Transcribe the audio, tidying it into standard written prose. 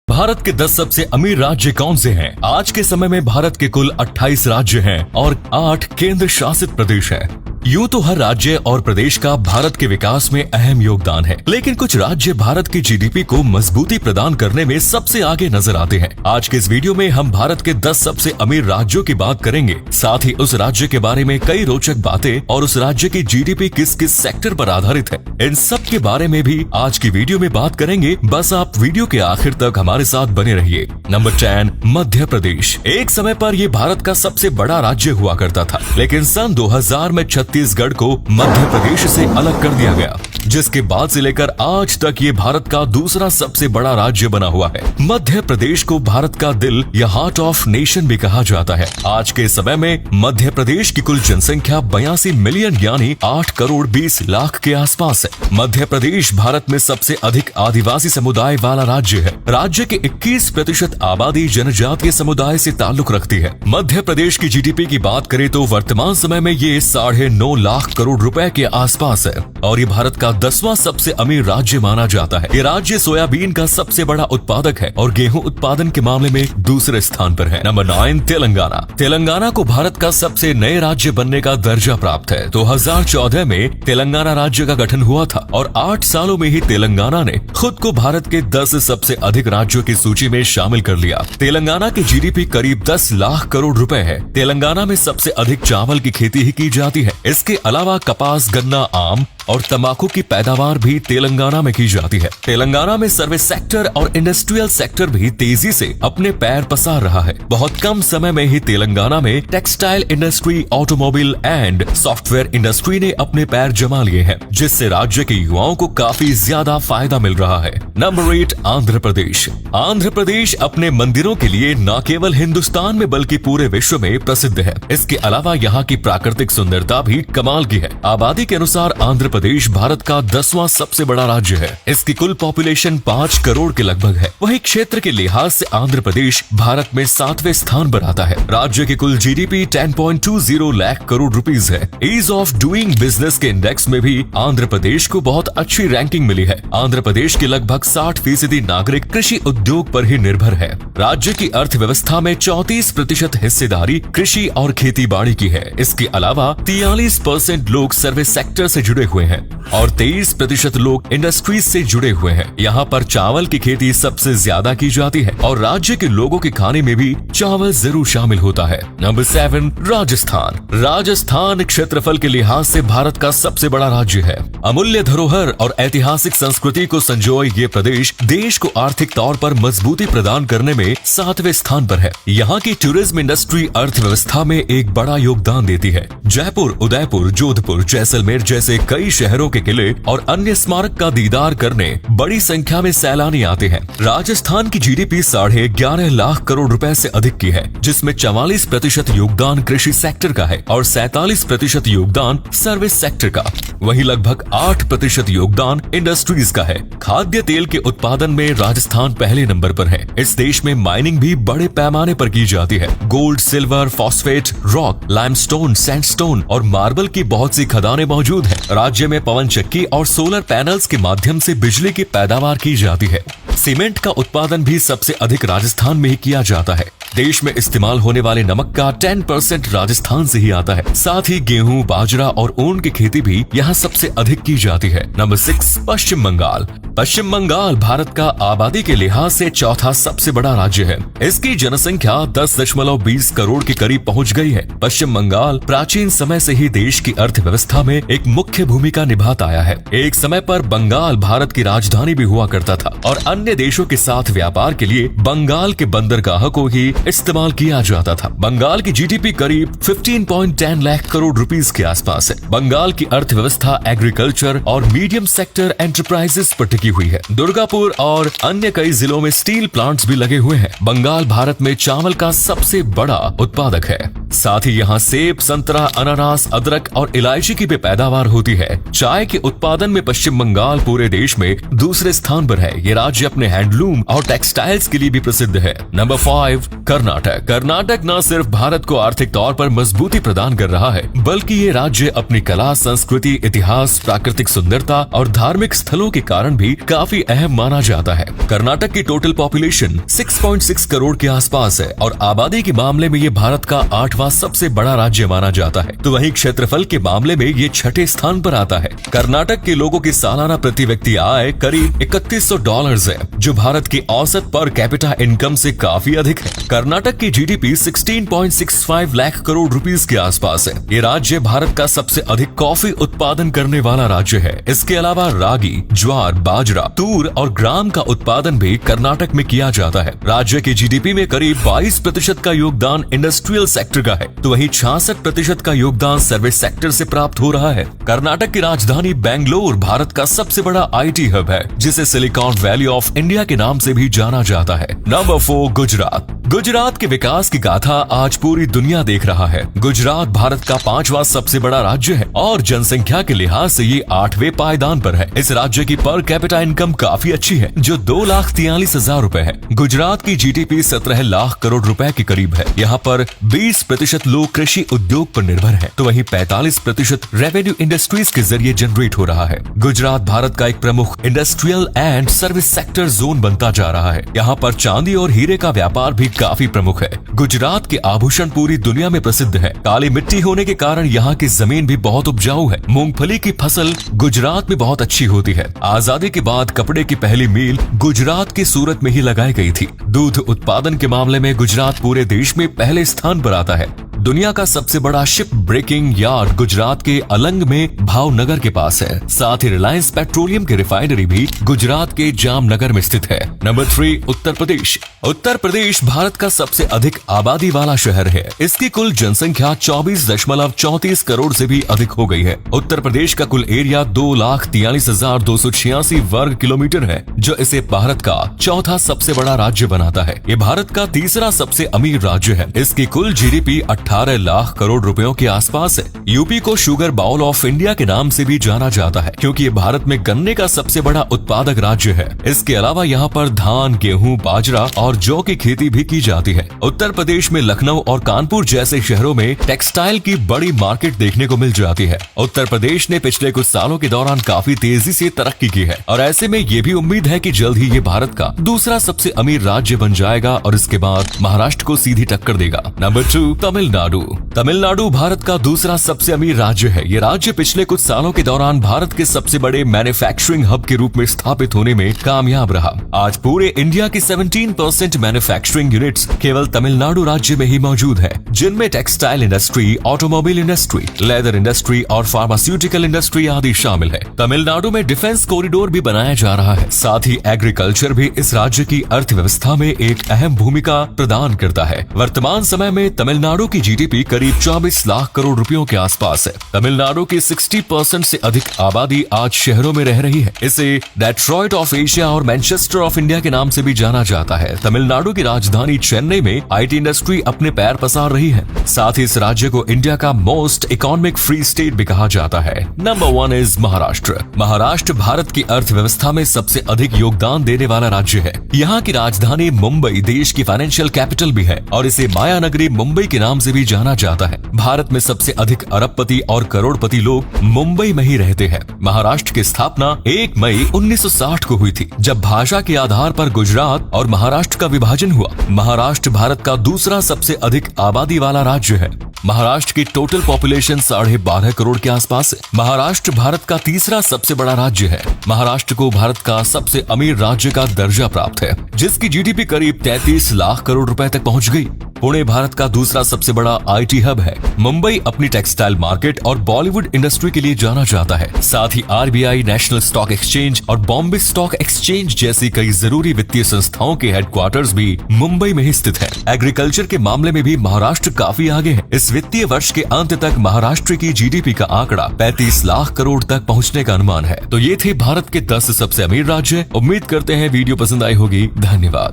भारत के 10 सबसे अमीर राज्य कौन से हैं? आज के समय में भारत के कुल 28 राज्य हैं और 8 केंद्र शासित प्रदेश हैं। यूं तो हर राज्य और प्रदेश का भारत के विकास में अहम योगदान है, लेकिन कुछ राज्य भारत की जीडीपी को मजबूती प्रदान करने में सबसे आगे नजर आते हैं। आज के इस वीडियो में हम भारत के 10 सबसे अमीर राज्यों की बात करेंगे, साथ ही उस राज्य के बारे में कई रोचक बातें और उस राज्य की जीडीपी किस किस सेक्टर पर आधारित है, इन सब के बारे में भी आज की वीडियो में बात करेंगे। बस आप वीडियो के आखिर तक हमारे साथ बने रहिए। नंबर 10, मध्य प्रदेश। एक समय पर ये भारत का सबसे बड़ा राज्य हुआ करता था, लेकिन सन 2000 में छत्तीसगढ़ को मध्य प्रदेश से अलग कर दिया गया, जिसके बाद से लेकर आज तक ये भारत का दूसरा सबसे बड़ा राज्य बना हुआ है। मध्य प्रदेश को भारत का दिल या हार्ट ऑफ नेशन भी कहा जाता है। आज के समय में मध्य प्रदेश की कुल जनसंख्या 82 मिलियन यानी 8 करोड़ 20 लाख के आसपास है। मध्य प्रदेश भारत में सबसे अधिक आदिवासी समुदाय वाला राज्य है। राज्य के 21% आबादी जनजातीय समुदाय से ताल्लुक रखती है। मध्य प्रदेश की जीडीपी की बात करें तो वर्तमान समय में ये 9.5 लाख करोड़ रुपए के आसपास है और ये भारत का 10वां सबसे अमीर राज्य माना जाता है। ये राज्य सोयाबीन का सबसे बड़ा उत्पादक है और गेहूं उत्पादन के मामले में दूसरे स्थान पर है। नंबर 9, तेलंगाना। तेलंगाना को भारत का सबसे नए राज्य बनने का दर्जा प्राप्त है। 2014 में तेलंगाना राज्य का गठन हुआ था और 8 सालों में ही तेलंगाना ने खुद को भारत के 10 सबसे अधिक राज्यों की सूची में शामिल कर लिया। तेलंगाना की जीडीपी करीब 10 लाख करोड़ रुपए है। तेलंगाना में सबसे अधिक चावल की खेती ही की जाती है। इसके अलावा कपास, गन्ना, आम और तंबाकू की पैदावार भी तेलंगाना में की जाती है। तेलंगाना में सर्विस सेक्टर और इंडस्ट्रियल सेक्टर भी तेजी से अपने पैर पसार रहा है। बहुत कम समय में ही तेलंगाना में textile industry, automobile and software industry ने अपने पैर जमा लिए हैं, जिससे राज्य के युवाओं को काफी ज्यादा फायदा मिल रहा है। नंबर 8, आंध्र प्रदेश। आंध्र प्रदेश अपने मंदिरों के लिए न केवल हिंदुस्तान में बल्कि पूरे विश्व में प्रसिद्ध है। इसके अलावा यहाँ की प्राकृतिक सुंदरता भी कमाल की है। आबादी के अनुसार आंध्र प्रदेश भारत का 10वां सबसे बड़ा राज्य है। इसकी कुल पॉपुलेशन 5 करोड़ के लगभग है। वही क्षेत्र के लिहाज से आंध्र प्रदेश भारत में 7वें स्थान पर आता है। राज्य की कुल जीडीपी 10.20 लाख करोड़ रुपीस है। ईज ऑफ डूइंग बिजनेस के इंडेक्स में भी आंध्र प्रदेश को बहुत अच्छी रैंकिंग मिली है। आंध्र प्रदेश के लगभग 60% नागरिक कृषि उद्योग पर ही निर्भर है। राज्य की अर्थव्यवस्था में 34% हिस्सेदारी कृषि और खेती बाड़ी की है। इसके अलावा 43% लोग सर्विस सेक्टर से जुड़े हुए हैं और 23% लोग इंडस्ट्रीज से जुड़े हुए हैं। यहाँ पर चावल की खेती सबसे ज्यादा की जाती है और राज्य के लोगों के खाने में भी चावल जरूर शामिल होता है। नंबर 7, राजस्थान। राजस्थान क्षेत्रफल के लिहाज से भारत का सबसे बड़ा राज्य है। अमूल्य धरोहर और ऐतिहासिक संस्कृति को संजोए ये प्रदेश देश को आर्थिक तौर पर मजबूती प्रदान करने में 7वें स्थान पर है। यहाँ की टूरिज्म इंडस्ट्री अर्थव्यवस्था में एक बड़ा योगदान देती है। जयपुर, उदयपुर, जोधपुर, जैसलमेर जैसे कई शहरों के किले और अन्य स्मारक का दीदार करने बड़ी संख्या में सैलानी आते हैं। राजस्थान की जीडीपी 11.5 लाख करोड़ रुपए से अधिक की है, जिसमें 44% योगदान कृषि सेक्टर का है और 47% योगदान सर्विस सेक्टर का। वहीं लगभग 8% योगदान इंडस्ट्रीज का है। खाद्य तेल के उत्पादन में राजस्थान पहले नंबर पर है। इस देश में माइनिंग भी बड़े पैमाने पर की जाती है। Gold, silver, phosphate, rock, limestone, sandstone और मार्बल की बहुत सी खदानें मौजूद हैं। राज्य में पवन चक्की और सोलर पैनल्स के माध्यम से बिजली की पैदावार की जाती है। सीमेंट का उत्पादन भी सबसे अधिक राजस्थान में ही किया जाता है। देश में इस्तेमाल होने वाले नमक का 10% राजस्थान से ही आता है। साथ ही गेहूं, बाजरा और ऊन की खेती भी यहाँ सबसे अधिक की जाती है। नंबर 6, पश्चिम बंगाल। पश्चिम बंगाल भारत का आबादी के लिहाज से चौथा सबसे बड़ा राज्य है। इसकी जनसंख्या 10.20 करोड़ के करीब पहुंच गई है। पश्चिम बंगाल प्राचीन समय से ही देश की अर्थव्यवस्था में एक मुख्य भूमिका निभाता आया है। एक समय पर बंगाल भारत की राजधानी भी हुआ करता था और अन्य देशों के साथ व्यापार के लिए बंगाल के बंदरगाह को ही इस्तेमाल किया जाता था। बंगाल की जीडीपी करीब 15.10 लाख करोड़ रुपीस के आसपास है। बंगाल की अर्थव्यवस्था एग्रीकल्चर और मीडियम सेक्टर एंटरप्राइजेस पर टिकी हुई है। दुर्गापुर और अन्य कई जिलों में स्टील प्लांट्स भी लगे हुए हैं। बंगाल भारत में चावल का सबसे बड़ा उत्पादक है। साथ ही यहाँ सेब, संतरा, अनानास, अदरक और इलायची की भी पैदावार होती है। चाय के उत्पादन में पश्चिम बंगाल पूरे देश में दूसरे स्थान पर है। ये राज्य अपने हैंडलूम और टेक्सटाइल्स के लिए भी प्रसिद्ध है। नंबर 5, कर्नाटक। कर्नाटक न सिर्फ भारत को आर्थिक तौर पर मजबूती प्रदान कर रहा है, बल्कि ये राज्य अपनी कला, संस्कृति, इतिहास, प्राकृतिक सुंदरता और धार्मिक स्थलों के कारण भी काफी अहम माना जाता है। कर्नाटक की टोटल पॉपुलेशन 6.6 करोड़ के आसपास है और आबादी के मामले में ये भारत का 8वां सबसे बड़ा राज्य माना जाता है। तो वहीं क्षेत्रफल के मामले में ये 6ठे स्थान पर आता है। कर्नाटक के लोगों की सालाना प्रति व्यक्ति आय करीब $3100 है, जो भारत की औसत पर कैपिटा इनकम से काफी अधिक है। कर्नाटक की जीडीपी 16.65 लाख करोड़ रुपीस के आसपास है। ये राज्य भारत का सबसे अधिक कॉफी उत्पादन करने वाला राज्य है। इसके अलावा रागी, ज्वार, बाजरा, तूर और ग्राम का उत्पादन भी कर्नाटक में किया जाता है। राज्य की जीडीपी में करीब 22% का योगदान इंडस्ट्रियल सेक्टर का है, तो वहीं 66% का योगदान सर्विस सेक्टर से प्राप्त हो रहा है। कर्नाटक की राजधानी बेंगलोर भारत का सबसे बड़ा आईटी हब है, जिसे सिलिकॉन वैली ऑफ इंडिया के नाम से भी जाना जाता है। नंबर 4, गुजरात। गुजरात के विकास की गाथा आज पूरी दुनिया देख रहा है। गुजरात भारत का 5वां सबसे बड़ा राज्य है और जनसंख्या के लिहाज से ये 8वें पायदान पर है। इस राज्य की पर कैपिटा इनकम काफी अच्छी है, जो 2,43,000 रुपए है। गुजरात की जीडीपी 17 लाख करोड़ रुपए के करीब है। यहाँ पर 20% लोग कृषि उद्योग पर निर्भर है, तो वहीं 45% रेवेन्यू इंडस्ट्रीज के जरिए जनरेट हो रहा है। गुजरात भारत का एक प्रमुख industrial and service sector zone बनता जा रहा है। यहाँ पर चांदी और हीरे का व्यापार भी काफी प्रमुख है। गुजरात के आभूषण पूरी दुनिया में प्रसिद्ध है। काली मिट्टी होने के कारण यहाँ की जमीन भी बहुत उपजाऊ है। मूंगफली की फसल गुजरात में बहुत अच्छी होती है। आजादी के बाद कपड़े की पहली मील गुजरात के सूरत में ही लगाई गई थी। दूध उत्पादन के मामले में गुजरात पूरे देश में पहले स्थान पर आता है। दुनिया का सबसे बड़ा शिप ब्रेकिंग यार्ड गुजरात के अलंग में भावनगर के पास है। साथ ही रिलायंस पेट्रोलियम की रिफाइनरी भी गुजरात के जामनगर में स्थित है। नंबर 3, उत्तर प्रदेश। उत्तर प्रदेश भारत का सबसे अधिक आबादी वाला शहर है। इसकी कुल जनसंख्या 24.34 करोड़ से भी अधिक हो गई है। उत्तर प्रदेश का कुल एरिया 2,43,286 वर्ग किलोमीटर है, जो इसे भारत का 4था सबसे बड़ा राज्य बनाता है। ये भारत का 3रा सबसे अमीर राज्य है। इसकी कुल जीडीपी 18 लाख करोड़ रुपयों के आसपास है। यूपी को शुगर बाउल ऑफ इंडिया के नाम से भी जाना जाता है, क्योंकि ये भारत में गन्ने का सबसे बड़ा उत्पादक राज्य है। इसके अलावा यहाँ पर धान, गेहूं, बाजरा और जौ की खेती भी की जाती है। उत्तर प्रदेश में लखनऊ और कानपुर जैसे शहरों में टेक्सटाइल की बड़ी मार्केट देखने को मिल जाती है। उत्तर प्रदेश ने पिछले कुछ सालों के दौरान काफी तेजी से तरक्की की है और ऐसे में ये भी उम्मीद है कि जल्द ही ये भारत का दूसरा सबसे अमीर राज्य बन जाएगा और इसके बाद महाराष्ट्र को सीधी टक्कर देगा। नंबर 2, तमिलनाडु। तमिलनाडु भारत का दूसरा सबसे अमीर राज्य है। ये राज्य पिछले कुछ सालों के दौरान भारत के सबसे बड़े मैन्युफैक्चरिंग हब के रूप में स्थापित होने में कामयाब रहा। आज पूरे इंडिया की 17% मैन्युफैक्चरिंग यूनिट्स केवल तमिलनाडु राज्य में ही मौजूद है, जिनमें textile industry, automobile industry, leather industry और फार्मास्यूटिकल इंडस्ट्री आदि शामिल है। तमिलनाडु में डिफेंस कॉरिडोर भी बनाया जा रहा है। साथ ही एग्रीकल्चर भी इस राज्य की अर्थव्यवस्था में एक अहम भूमिका प्रदान करता है। वर्तमान समय में तमिलनाडु की जीडीपी करीब 24 लाख करोड़ रुपयों के आसपास है। तमिलनाडु की 60% से अधिक आबादी आज शहरों में रह रही है। इसे डेट्रॉइट ऑफ एशिया और मैनचेस्टर ऑफ इंडिया के नाम से भी जाना जाता है। तमिलनाडु की राजधानी चेन्नई में आईटी इंडस्ट्री अपने पैर पसार रही है। साथ ही इस राज्य को इंडिया का मोस्ट इकोनॉमिक फ्री स्टेट भी कहा जाता है। Number 1 is Maharashtra. महाराष्ट्र भारत की अर्थव्यवस्था में सबसे अधिक योगदान देने वाला राज्य है। यहाँ की राजधानी मुंबई देश की फाइनेंशियल कैपिटल भी है और इसे माया नगरी मुंबई के नाम से भी जाना जाता है। भारत में सबसे अधिक अरबपति और करोड़पति लोग मुंबई में ही रहते हैं। महाराष्ट्र की स्थापना 1 मई 1960 को हुई थी, जब भाषा के आधार पर गुजरात और महाराष्ट्र का विभाजन हुआ। महाराष्ट्र भारत का दूसरा सबसे अधिक आबादी वाला राज्य है। महाराष्ट्र की टोटल पॉपुलेशन 12.5 करोड़ के आसपास है। महाराष्ट्र भारत का तीसरा सबसे बड़ा राज्य है। महाराष्ट्र को भारत का सबसे अमीर राज्य का दर्जा प्राप्त है, जिसकी जीडीपी करीब 33 लाख करोड़ रुपए तक पहुंच गई। पुणे भारत का दूसरा सबसे बड़ा आईटी हब है। मुंबई अपनी टेक्सटाइल मार्केट और बॉलीवुड इंडस्ट्री के लिए जाना जाता है। साथ ही आरबीआई, नेशनल स्टॉक एक्सचेंज और बॉम्बे स्टॉक एक्सचेंज जैसी कई जरूरी वित्तीय संस्थाओं के हेडक्वार्टर्स भी मुंबई में ही स्थित है। एग्रीकल्चर के मामले में भी महाराष्ट्र काफी आगे है। इस वित्तीय वर्ष के अंत तक महाराष्ट्र की जीडीपी का आंकड़ा 35 लाख करोड़ तक पहुंचने का अनुमान है। तो ये थे भारत के 10 सबसे अमीर राज्य। उम्मीद करते हैं वीडियो पसंद आई होगी। धन्यवाद।